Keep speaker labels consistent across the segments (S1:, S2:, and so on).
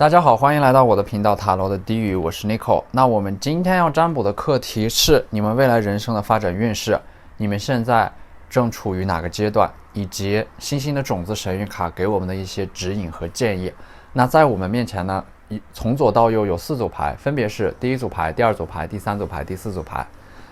S1: 大家好，欢迎来到我的频道塔罗的低语，我是 Nico。那我们今天要占卜的课题是你们未来人生的发展运势，你们现在正处于哪个阶段，以及星星的种子神谕卡给我们的一些指引和建议。那在我们面前呢，从左到右有4组牌，分别是第一组牌、第二组牌、第三组牌、第4组牌。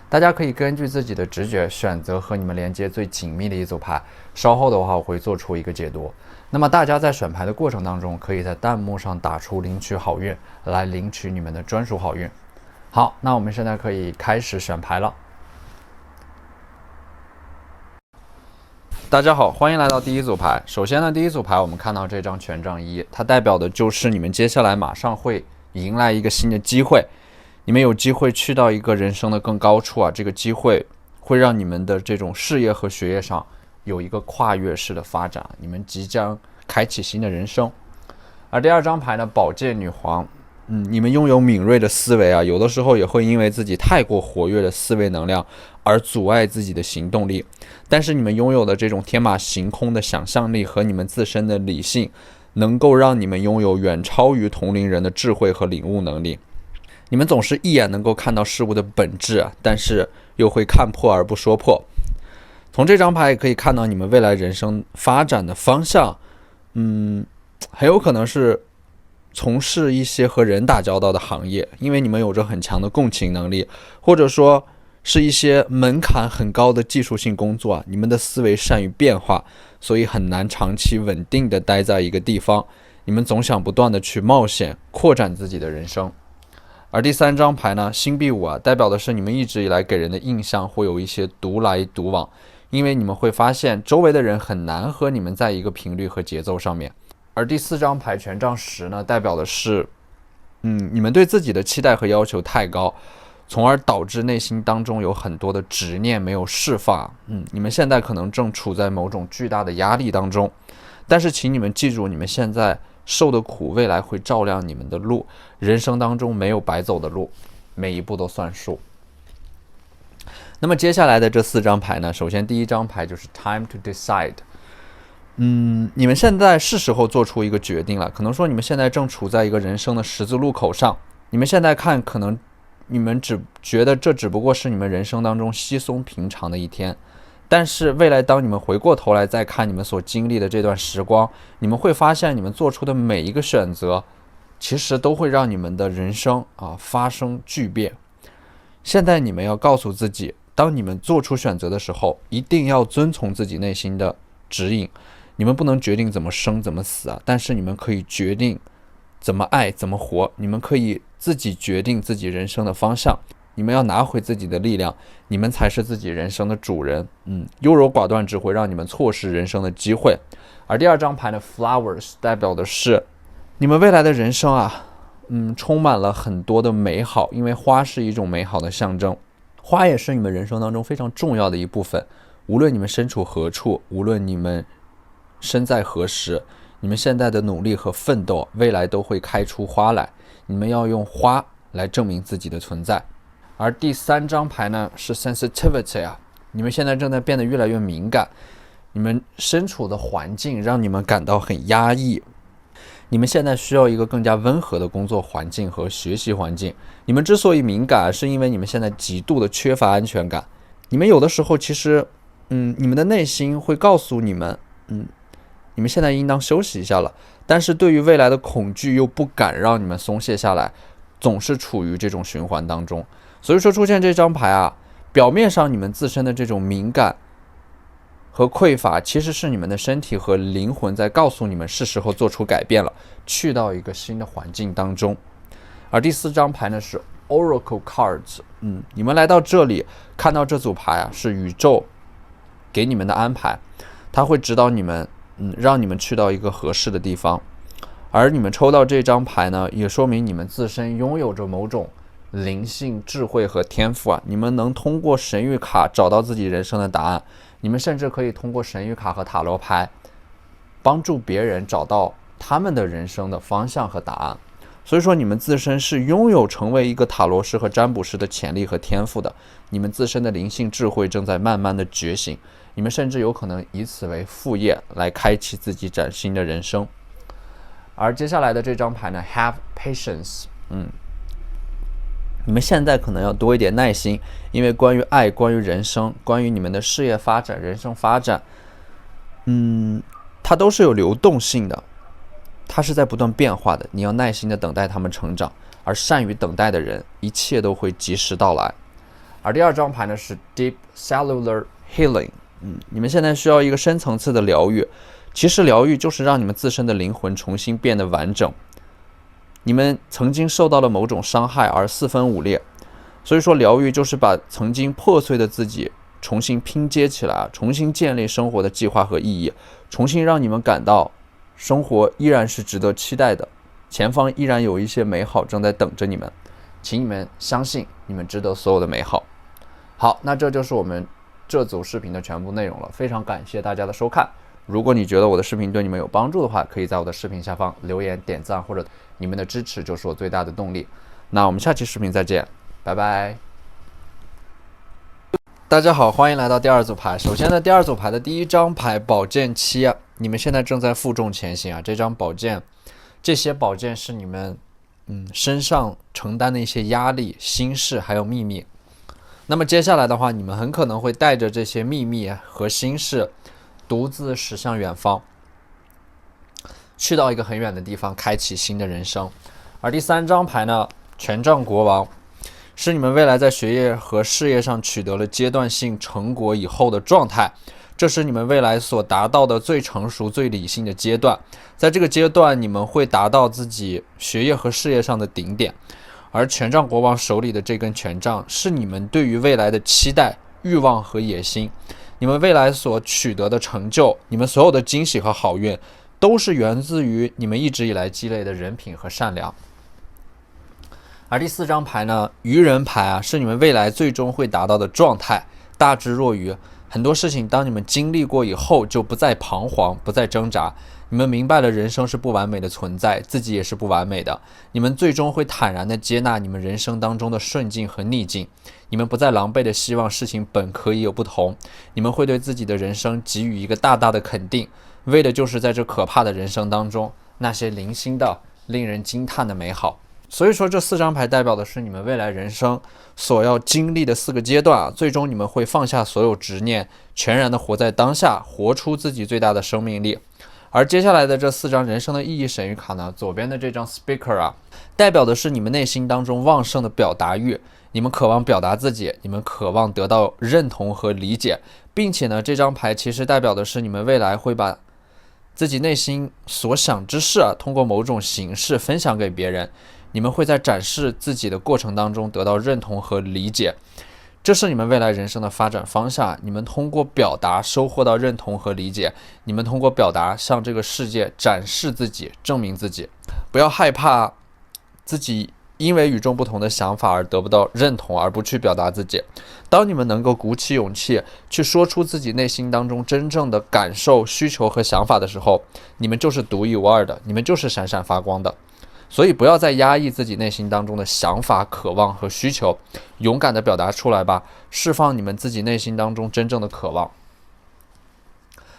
S1: 大家可以根据自己的直觉选择和你们连接最紧密的一组牌，稍后的话我会做出一个解读。那么大家在选牌的过程当中，可以在弹幕上打出领取好运，来领取你们的专属好运。好，那我们现在可以开始选牌了。大家好，欢迎来到第一组牌。首先呢，第一组牌我们看到这张权杖1，它代表的就是你们接下来马上会迎来一个新的机会，你们有机会去到一个人生的更高处啊，这个机会会让你们的这种事业和学业上有一个跨越式的发展，你们即将开启新的人生。而第二张牌呢，宝剑女皇，你们拥有敏锐的思维啊，有的时候也会因为自己太过活跃的思维能量而阻碍自己的行动力，但是你们拥有的这种天马行空的想象力和你们自身的理性，能够让你们拥有远超于同龄人的智慧和领悟能力。你们总是一眼能够看到事物的本质啊，但是又会看破而不说破。从这张牌也可以看到你们未来人生发展的方向，很有可能是从事一些和人打交道的行业，因为你们有着很强的共情能力，或者说是一些门槛很高的技术性工作啊，你们的思维善于变化，所以很难长期稳定的待在一个地方，你们总想不断的去冒险，扩展自己的人生。而第三张牌呢，星币5啊，代表的是你们一直以来给人的印象会有一些独来独往，因为你们会发现周围的人很难和你们在一个频率和节奏上面。而第4张牌权杖10呢，代表的是你们对自己的期待和要求太高，从而导致内心当中有很多的执念没有释放。你们现在可能正处在某种巨大的压力当中，但是请你们记住，你们现在受的苦未来会照亮你们的路，人生当中没有白走的路，每一步都算数。那么接下来的这4张牌呢，首先第一张牌就是 time to decide。你们现在是时候做出一个决定了，可能说你们现在正处在一个人生的十字路口上，你们现在看，可能你们只觉得这只不过是你们人生当中稀松平常的一天，但是未来当你们回过头来再看你们所经历的这段时光，你们会发现你们做出的每一个选择其实都会让你们的人生发生巨变。现在你们要告诉自己，当你们做出选择的时候，一定要遵从自己内心的指引。你们不能决定怎么生怎么死啊，但是你们可以决定怎么爱怎么活，你们可以自己决定自己人生的方向。你们要拿回自己的力量，你们才是自己人生的主人。优柔寡断只会让你们错失人生的机会。而第二张牌的 Flowers 代表的是你们未来的人生啊，充满了很多的美好，因为花是一种美好的象征，花也是你们人生当中非常重要的一部分。无论你们身处何处，无论你们身在何时，你们现在的努力和奋斗，未来都会开出花来。你们要用花来证明自己的存在。而第3张牌呢是 sensitivity 啊，你们现在正在变得越来越敏感，你们身处的环境让你们感到很压抑，你们现在需要一个更加温和的工作环境和学习环境。你们之所以敏感，是因为你们现在极度的缺乏安全感。你们有的时候其实你们的内心会告诉你们你们现在应当休息一下了，但是对于未来的恐惧又不敢让你们松懈下来，总是处于这种循环当中。所以说出现这张牌啊，表面上你们自身的这种敏感和匮乏，其实是你们的身体和灵魂在告诉你们是时候做出改变了，去到一个新的环境当中。而第4张牌呢是 Oracle Cards，你们来到这里看到这组牌啊，是宇宙给你们的安排，它会指导你们让你们去到一个合适的地方。而你们抽到这张牌呢，也说明你们自身拥有着某种灵性智慧和天赋啊，你们能通过神谕卡找到自己人生的答案，你们甚至可以通过神谕卡和塔罗牌帮助别人找到他们的人生的方向和答案。所以说你们自身是拥有成为一个塔罗师和占卜师的潜力和天赋的，你们自身的灵性智慧正在慢慢的觉醒，你们甚至有可能以此为副业来开启自己崭新的人生。而接下来的这张牌呢 ，Have patience，你们现在可能要多一点耐心，因为关于爱、关于人生、关于你们的事业发展、人生发展，它都是有流动性的，它是在不断变化的。你要耐心的等待他们成长，而善于等待的人，一切都会及时到来。而第二张牌呢是 Deep Cellular Healing，你们现在需要一个深层次的疗愈。其实疗愈就是让你们自身的灵魂重新变得完整。你们曾经受到了某种伤害而四分五裂，所以说疗愈就是把曾经破碎的自己重新拼接起来，重新建立生活的计划和意义，重新让你们感到生活依然是值得期待的，前方依然有一些美好正在等着你们，请你们相信你们值得所有的美好。好，那这就是我们这组视频的全部内容了，非常感谢大家的收看。如果你觉得我的视频对你们有帮助的话，可以在我的视频下方留言点赞，或者你们的支持就是我最大的动力。那我们下期视频再见，拜拜。大家好，欢迎来到第二组牌。首先呢，第二组牌的第一张牌宝剑7，你们现在正在负重前行啊。这张宝剑，这些宝剑是你们身上承担的一些压力、心事还有秘密。那么接下来的话，你们很可能会带着这些秘密和心事，独自驶向远方，去到一个很远的地方，开启新的人生。而第三张牌呢，权杖国王，是你们未来在学业和事业上取得了阶段性成果以后的状态，这是你们未来所达到的最成熟、最理性的阶段。在这个阶段，你们会达到自己学业和事业上的顶点。而权杖国王手里的这根权杖，是你们对于未来的期待、欲望和野心。你们未来所取得的成就，你们所有的惊喜和好运，都是源自于你们一直以来积累的人品和善良。而第四张牌呢，愚人牌啊，是你们未来最终会达到的状态，大智若愚。很多事情当你们经历过以后，就不再彷徨，不再挣扎。你们明白了人生是不完美的存在，自己也是不完美的。你们最终会坦然地接纳你们人生当中的顺境和逆境。你们不再狼狈地希望事情本可以有不同。你们会对自己的人生给予一个大大的肯定，为的就是在这可怕的人生当中，那些零星的、令人惊叹的美好。所以说这四张牌代表的是你们未来人生所要经历的4个阶段啊，最终你们会放下所有执念，全然的活在当下，活出自己最大的生命力。而接下来的这4张人生的意义神谕卡呢，左边的这张 Speaker 啊，代表的是你们内心当中旺盛的表达欲，你们渴望表达自己，你们渴望得到认同和理解，并且呢，这张牌其实代表的是你们未来会把自己内心所想之事啊，通过某种形式分享给别人。你们会在展示自己的过程当中得到认同和理解，这是你们未来人生的发展方向。你们通过表达收获到认同和理解，你们通过表达向这个世界展示自己，证明自己。不要害怕自己因为与众不同的想法而得不到认同，而不去表达自己。当你们能够鼓起勇气去说出自己内心当中真正的感受、需求和想法的时候，你们就是独一无二的，你们就是闪闪发光的。所以不要再压抑自己内心当中的想法、渴望和需求，勇敢地表达出来吧，释放你们自己内心当中真正的渴望。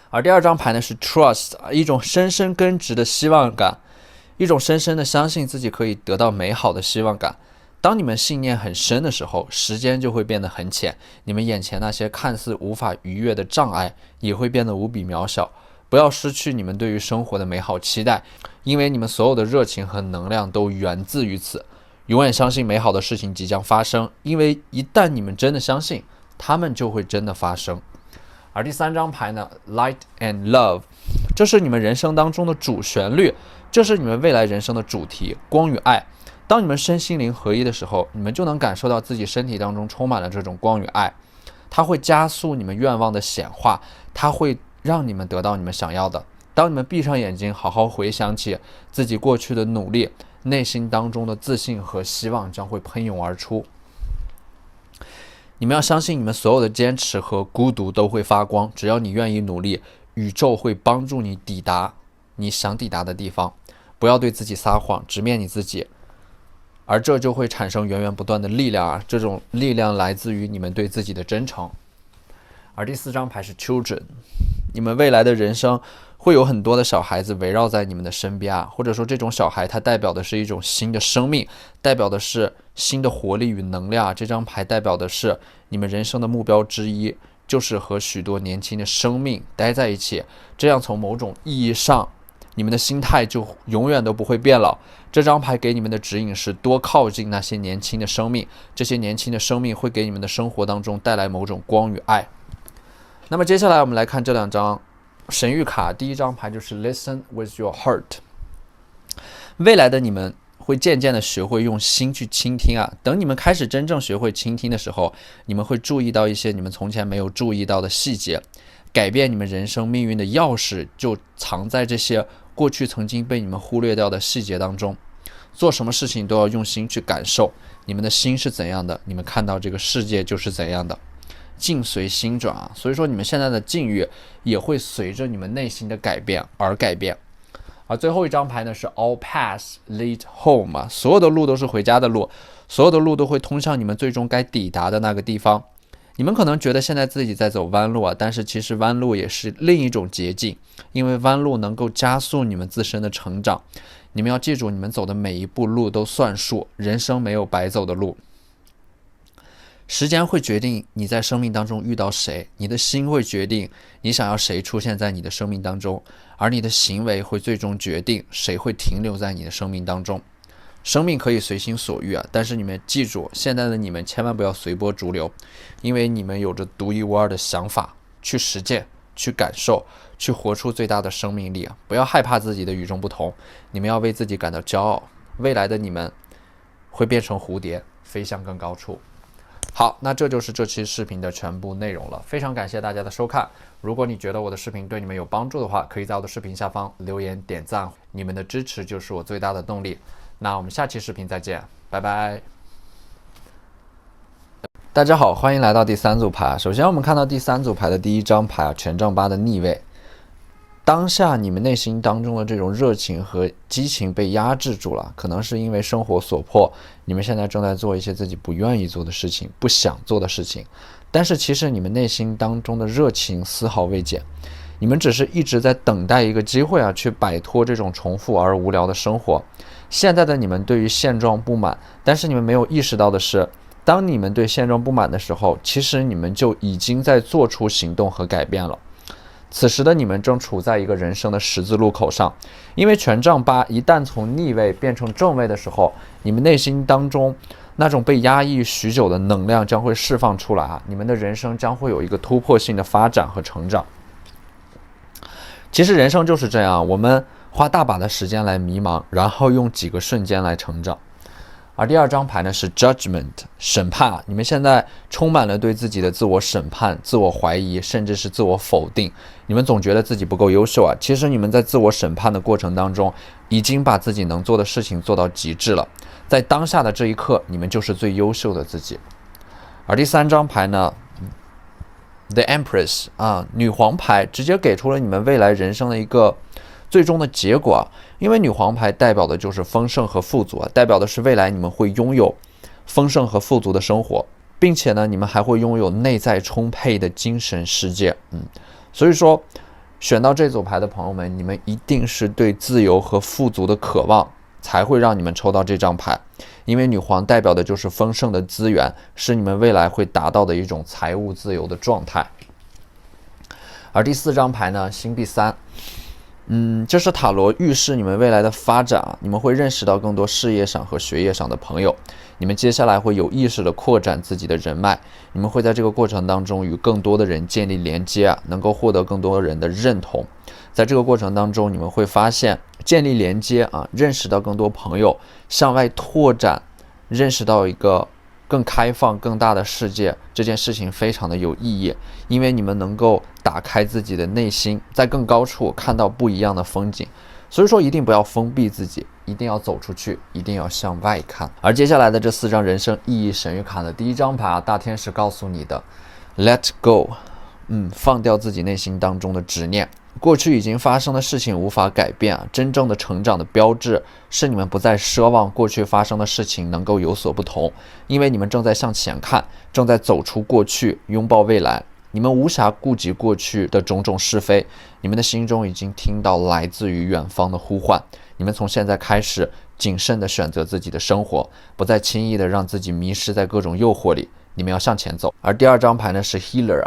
S1: 而第二张牌呢是 Trust， 一种深深根植的希望感，一种深深的相信自己可以得到美好的希望感。当你们信念很深的时候，时间就会变得很浅，你们眼前那些看似无法逾越的障碍也会变得无比渺小。不要失去你们对于生活的美好期待，因为你们所有的热情和能量都源自于此。永远相信美好的事情即将发生，因为一旦你们真的相信，它们就会真的发生。而第三张牌呢 Light and Love， 这是你们人生当中的主旋律，这是你们未来人生的主题，光与爱。当你们身心灵合一的时候，你们就能感受到自己身体当中充满了这种光与爱，它会加速你们愿望的显化，它会让你们得到你们想要的。当你们闭上眼睛，好好回想起自己过去的努力，内心当中的自信和希望将会喷涌而出。你们要相信，你们所有的坚持和孤独都会发光，只要你愿意努力，宇宙会帮助你抵达你想抵达的地方。不要对自己撒谎，直面你自己，而这就会产生源源不断的力量啊！这种力量来自于你们对自己的真诚。而第四张牌是 Children，你们未来的人生会有很多的小孩子围绕在你们的身边啊，或者说这种小孩它代表的是一种新的生命，代表的是新的活力与能量。这张牌代表的是你们人生的目标之一，就是和许多年轻的生命待在一起，这样从某种意义上你们的心态就永远都不会变老。这张牌给你们的指引是多靠近那些年轻的生命，这些年轻的生命会给你们的生活当中带来某种光与爱。那么接下来我们来看这两张神谕卡。第一张牌就是 Listen with your heart， 未来的你们会渐渐的学会用心去倾听啊。等你们开始真正学会倾听的时候，你们会注意到一些你们从前没有注意到的细节，改变你们人生命运的钥匙就藏在这些过去曾经被你们忽略掉的细节当中。做什么事情都要用心去感受，你们的心是怎样的，你们看到这个世界就是怎样的。境随心转啊，所以说你们现在的境遇也会随着你们内心的改变而改变。而最后一张牌呢是 All paths lead home 啊，所有的路都是回家的路，所有的路都会通向你们最终该抵达的那个地方。你们可能觉得现在自己在走弯路啊，但是其实弯路也是另一种捷径，因为弯路能够加速你们自身的成长。你们要记住，你们走的每一步路都算数，人生没有白走的路。时间会决定你在生命当中遇到谁，你的心会决定你想要谁出现在你的生命当中，而你的行为会最终决定谁会停留在你的生命当中。生命可以随心所欲啊，但是你们记住，现在的你们千万不要随波逐流，因为你们有着独一无二的想法，去实践，去感受，去活出最大的生命力啊！不要害怕自己的与众不同，你们要为自己感到骄傲。未来的你们会变成蝴蝶，飞向更高处。好，那这就是这期视频的全部内容了，非常感谢大家的收看。如果你觉得我的视频对你们有帮助的话，可以在我的视频下方留言点赞，你们的支持就是我最大的动力。那我们下期视频再见，拜拜。大家好，欢迎来到第三组牌。首先我们看到第三组牌的第一张牌啊，权杖8的逆位。当下你们内心当中的这种热情和激情被压制住了，可能是因为生活所迫，你们现在正在做一些自己不愿意做的事情，不想做的事情，但是其实你们内心当中的热情丝毫未减，你们只是一直在等待一个机会啊，去摆脱这种重复而无聊的生活。现在的你们对于现状不满，但是你们没有意识到的是，当你们对现状不满的时候，其实你们就已经在做出行动和改变了。此时的你们正处在一个人生的十字路口上，因为权杖8一旦从逆位变成正位的时候，你们内心当中那种被压抑许久的能量将会释放出来啊！你们的人生将会有一个突破性的发展和成长。其实人生就是这样，我们花大把的时间来迷茫，然后用几个瞬间来成长。而第二张牌呢是 Judgment 审判，你们现在充满了对自己的自我审判、自我怀疑，甚至是自我否定。你们总觉得自己不够优秀啊，其实你们在自我审判的过程当中，已经把自己能做的事情做到极致了。在当下的这一刻，你们就是最优秀的自己。而第三张牌呢 The Empress 啊，女皇牌，直接给出了你们未来人生的一个最终的结果，因为女皇牌代表的就是丰盛和富足，代表的是未来你们会拥有丰盛和富足的生活，并且呢，你们还会拥有内在充沛的精神世界。所以说，选到这组牌的朋友们，你们一定是对自由和富足的渴望，才会让你们抽到这张牌。因为女皇代表的就是丰盛的资源，是你们未来会达到的一种财务自由的状态。而第四张牌呢，星币3。这是塔罗预示你们未来的发展，你们会认识到更多事业上和学业上的朋友，你们接下来会有意识的扩展自己的人脉，你们会在这个过程当中与更多的人建立连接能够获得更多人的认同。在这个过程当中，你们会发现建立连接认识到更多朋友，向外拓展，认识到一个更开放更大的世界，这件事情非常的有意义，因为你们能够打开自己的内心，在更高处看到不一样的风景。所以说一定不要封闭自己，一定要走出去，一定要向外看。而接下来的这4张人生意义神谕卡的第一张牌大天使告诉你的 Let go， 放掉自己内心当中的执念。过去已经发生的事情无法改变，真正的成长的标志是你们不再奢望过去发生的事情能够有所不同，因为你们正在向前看，正在走出过去，拥抱未来。你们无暇顾及过去的种种是非，你们的心中已经听到来自于远方的呼唤。你们从现在开始谨慎地选择自己的生活，不再轻易地让自己迷失在各种诱惑里。你们要向前走。而第二张牌呢是 healer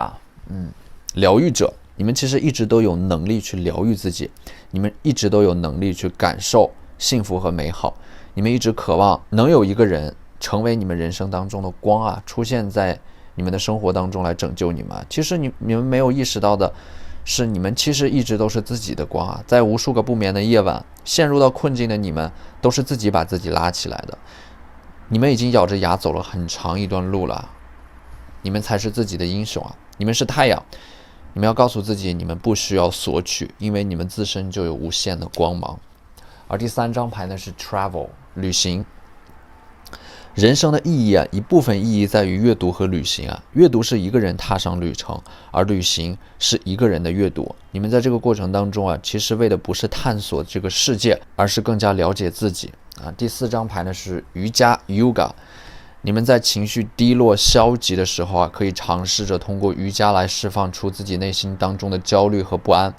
S1: 疗愈者。你们其实一直都有能力去疗愈自己，你们一直都有能力去感受幸福和美好。你们一直渴望能有一个人成为你们人生当中的光出现在你们的生活当中来拯救你们。其实你们没有意识到的是，你们其实一直都是自己的光在无数个不眠的夜晚，陷入到困境的你们都是自己把自己拉起来的。你们已经咬着牙走了很长一段路了，你们才是自己的英雄你们是太阳。你们要告诉自己，你们不需要索取，因为你们自身就有无限的光芒。而第三张牌呢是 travel 旅行。人生的意义一部分意义在于阅读和旅行阅读是一个人踏上旅程，而旅行是一个人的阅读。你们在这个过程当中其实为的不是探索这个世界，而是更加了解自己第四张牌呢是瑜伽 yoga。你们在情绪低落消极的时候可以尝试着通过瑜伽来释放出自己内心当中的焦虑和不安。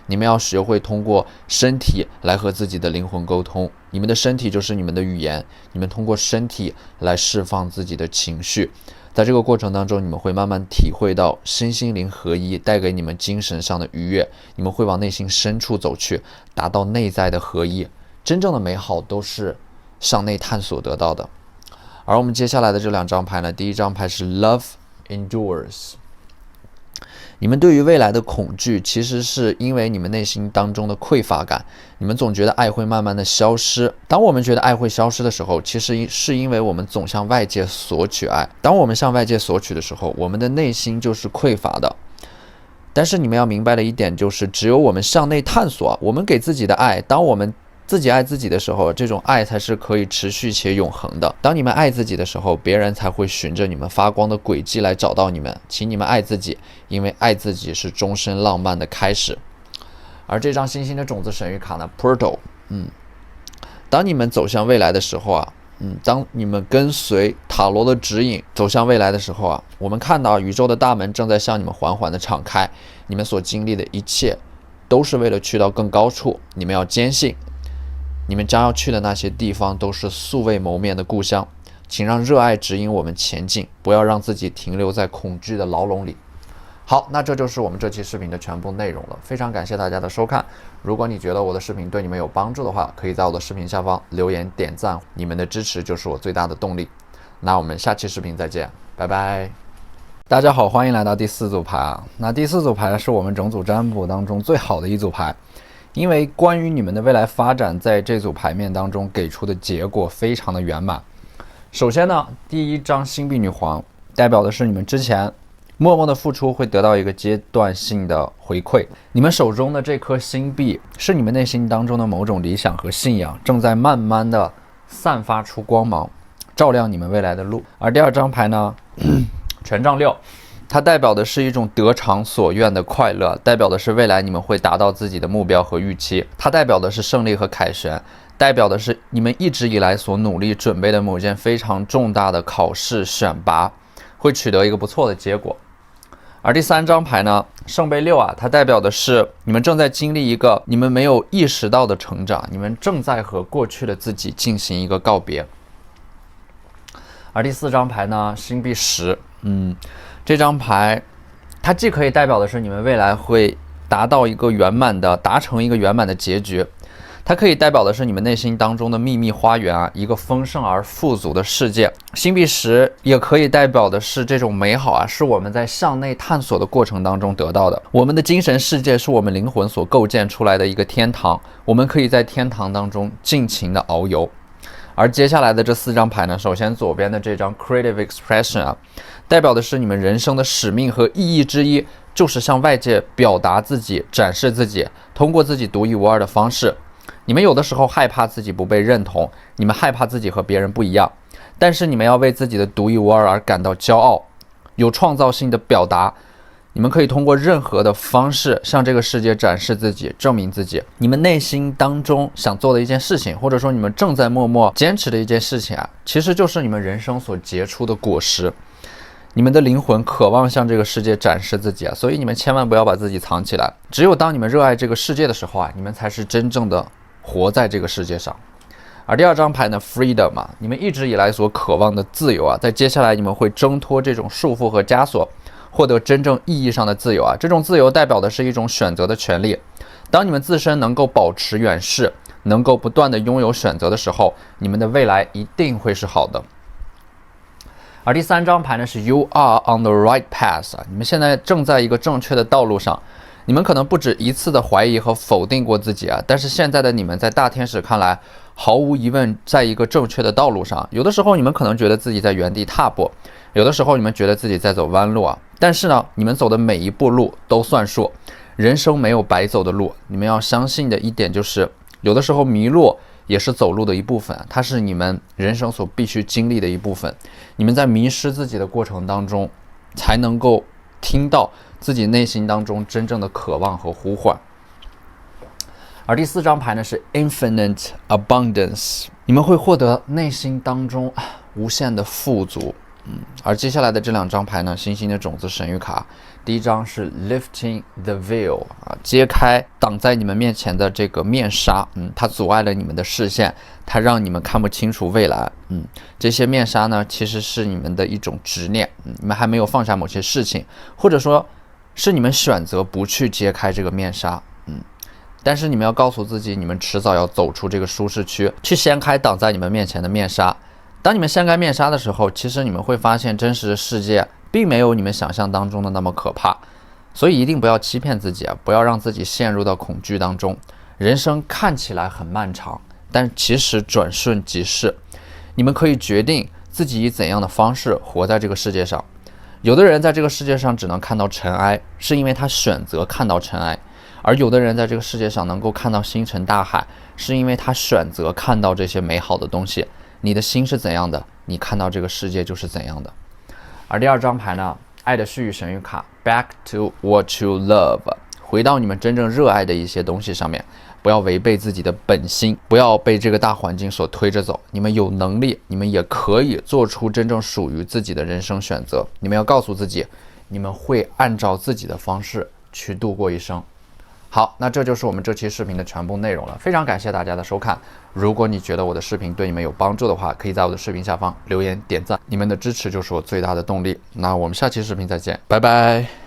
S1: 你们要学会通过身体来和自己的灵魂沟通，你们的身体就是你们的语言，你们通过身体来释放自己的情绪。在这个过程当中，你们会慢慢体会到身心灵合一带给你们精神上的愉悦，你们会往内心深处走去，达到内在的合一。真正的美好都是向内探索得到的。而我们接下来的这两张牌呢，第一张牌是 Love Endures。 你们对于未来的恐惧，其实是因为你们内心当中的匮乏感。你们总觉得爱会慢慢的消失。当我们觉得爱会消失的时候，其实是因为我们总向外界索取爱。当我们向外界索取的时候，我们的内心就是匮乏的。但是你们要明白的一点就是，只有我们向内探索，我们给自己的爱，当我们自己爱自己的时候，这种爱才是可以持续且永恒的。当你们爱自己的时候，别人才会循着你们发光的轨迹来找到你们。请你们爱自己，因为爱自己是终身浪漫的开始。而这张星星的种子神谕卡呢 Portal， 当你们走向未来的时候当你们跟随塔罗的指引走向未来的时候我们看到宇宙的大门正在向你们缓缓的敞开。你们所经历的一切都是为了去到更高处。你们要坚信，你们将要去的那些地方都是素未谋面的故乡。请让热爱指引我们前进，不要让自己停留在恐惧的牢笼里。好，那这就是我们这期视频的全部内容了。非常感谢大家的收看。如果你觉得我的视频对你们有帮助的话，可以在我的视频下方留言点赞，你们的支持就是我最大的动力。那我们下期视频再见，拜拜。大家好，欢迎来到第四组牌那第四组牌是我们整组占卜当中最好的一组牌，因为关于你们的未来发展，在这组牌面当中给出的结果非常的圆满。首先呢，第一张星币女皇代表的是你们之前默默的付出会得到一个阶段性的回馈。你们手中的这颗星币是你们内心当中的某种理想和信仰，正在慢慢的散发出光芒，照亮你们未来的路。而第二张牌呢权杖六，它代表的是一种得偿所愿的快乐，代表的是未来你们会达到自己的目标和预期。它代表的是胜利和凯旋，代表的是你们一直以来所努力准备的某件非常重大的考试选拔会取得一个不错的结果。而第三张牌呢圣杯六它代表的是你们正在经历一个你们没有意识到的成长，你们正在和过去的自己进行一个告别。而第四张牌呢星币十，这张牌它既可以代表的是你们未来会达成一个圆满的结局，它可以代表的是你们内心当中的秘密花园一个丰盛而富足的世界。星币十也可以代表的是这种美好是我们在向内探索的过程当中得到的。我们的精神世界是我们灵魂所构建出来的一个天堂，我们可以在天堂当中尽情的遨游。而接下来的这四张牌呢，首先左边的这张 Creative Expression 代表的是你们人生的使命和意义之一，就是向外界表达自己，展示自己，通过自己独一无二的方式。你们有的时候害怕自己不被认同，你们害怕自己和别人不一样，但是你们要为自己的独一无二而感到骄傲，有创造性的表达。你们可以通过任何的方式向这个世界展示自己，证明自己。你们内心当中想做的一件事情，或者说你们正在默默坚持的一件事情其实就是你们人生所结出的果实。你们的灵魂渴望向这个世界展示自己啊，所以你们千万不要把自己藏起来。只有当你们热爱这个世界的时候啊，你们才是真正的活在这个世界上。而第二张牌呢 ，freedom 嘛，你们一直以来所渴望的自由啊，在接下来你们会挣脱这种束缚和枷锁，获得真正意义上的自由啊。这种自由代表的是一种选择的权利。当你们自身能够保持远视，能够不断的拥有选择的时候，你们的未来一定会是好的。而第三张牌呢是 You are on the right path 啊，你们现在正在一个正确的道路上。你们可能不止一次的怀疑和否定过自己啊，但是现在的你们在大天使看来，毫无疑问在一个正确的道路上。有的时候你们可能觉得自己在原地踏步，有的时候你们觉得自己在走弯路啊，但是呢，你们走的每一步路都算数。人生没有白走的路，你们要相信的一点就是，有的时候迷路也是走路的一部分，它是你们人生所必须经历的一部分。你们在迷失自己的过程当中，才能够听到自己内心当中真正的渴望和呼唤。而第四张牌呢是 Infinite Abundance， 你们会获得内心当中无限的富足。而接下来的这两张牌呢，星星的种子神谕卡，第一张是 Lifting the Veil 啊，揭开挡在你们面前的这个面纱，它阻碍了你们的视线，它让你们看不清楚未来。这些面纱呢，其实是你们的一种执念，你们还没有放下某些事情，或者说是你们选择不去揭开这个面纱。但是你们要告诉自己，你们迟早要走出这个舒适区，去掀开挡在你们面前的面纱。当你们掀开面纱的时候，其实你们会发现真实的世界并没有你们想象当中的那么可怕，所以一定不要欺骗自己啊，不要让自己陷入到恐惧当中。人生看起来很漫长，但其实转瞬即逝。你们可以决定自己以怎样的方式活在这个世界上。有的人在这个世界上只能看到尘埃，是因为他选择看到尘埃；而有的人在这个世界上能够看到星辰大海，是因为他选择看到这些美好的东西。你的心是怎样的，你看到这个世界就是怎样的。而第二张牌呢，爱的絮语神谕卡 Back to what you love， 回到你们真正热爱的一些东西上面，不要违背自己的本心，不要被这个大环境所推着走。你们有能力，你们也可以做出真正属于自己的人生选择。你们要告诉自己，你们会按照自己的方式去度过一生。好，那这就是我们这期视频的全部内容了，非常感谢大家的收看。如果你觉得我的视频对你们有帮助的话，可以在我的视频下方留言点赞，你们的支持就是我最大的动力。那我们下期视频再见，拜拜。